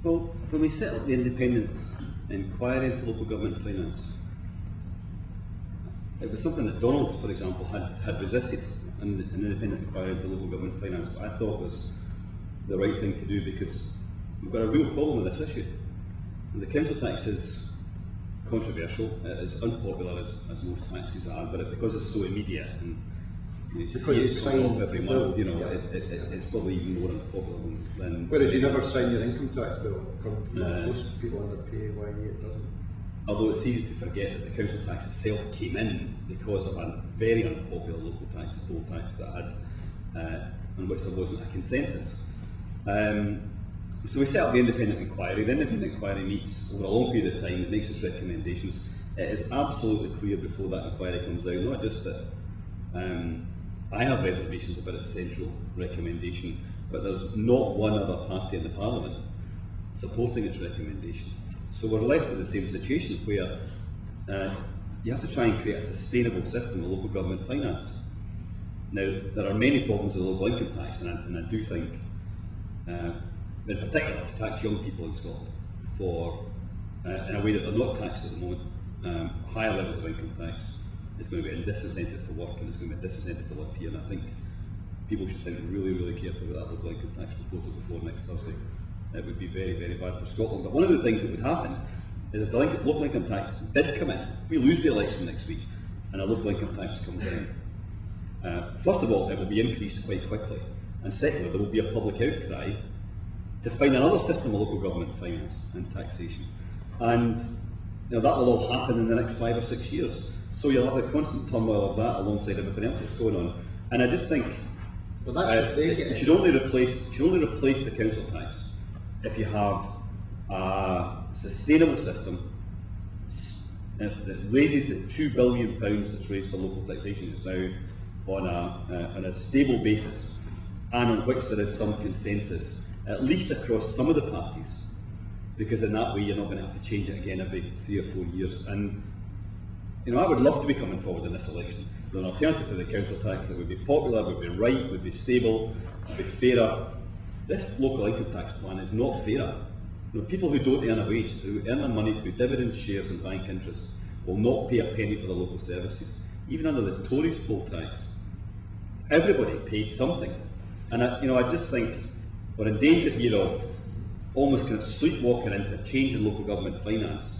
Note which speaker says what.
Speaker 1: Well, when we set up the independent inquiry into local government finance, it was something that Donald, for example, had resisted, an independent inquiry into local government finance, but I thought was the right thing to do because we've got a real problem with this issue. And the council tax is controversial, it is unpopular as most taxes are, but because it's so immediate and you see it coming off every month, it's probably even more unpopular than...
Speaker 2: Whereas you never sign your income tax bill. Most people under PAYE, it doesn't.
Speaker 1: Although it's easy to forget that the council tax itself came in because of a very unpopular local tax, the poll tax that had, on which there wasn't a consensus. So we set up the independent inquiry. The independent inquiry meets over a long period of time, it makes its recommendations. It is absolutely clear before that inquiry comes out, not just that I have reservations about its central recommendation, but there's not one other party in the Parliament supporting its recommendation. So we're left with the same situation where you have to try and create a sustainable system of local government finance. Now, there are many problems with the local income tax, and I do think, in particular, to tax young people in Scotland for, in a way that they're not taxed at the moment, higher levels of income tax is going to be a disincentive for work and it's going to be a disincentive to live here, and I think people should think really, really carefully about that local income tax proposal before next Thursday. It would be very, very bad for Scotland. But one of the things that would happen is if the local income tax did come in, if we lose the election next week and a local income tax comes in, first of all, it will be increased quite quickly, and secondly, there will be a public outcry to find another system of local government finance and taxation. And that will all happen in the next 5 or 6 years. So you'll have the constant turmoil of that alongside everything else that's going on. And I just think you should only replace the council tax if you have a sustainable system that raises the £2 billion that's raised for local taxation just now on a stable basis, and on which there is some consensus, at least across some of the parties, because in that way you're not going to have to change it again every 3 or 4 years. And I would love to be coming forward in this election with an alternative to the council tax that would be popular, would be right, would be stable, would be fairer. This local income tax plan is not fairer. People who don't earn a wage, who earn their money through dividends, shares and bank interest, will not pay a penny for their local services. Even under the Tories poll tax, everybody paid something. And I just think we're in danger here of almost kind of sleepwalking into a change in local government finance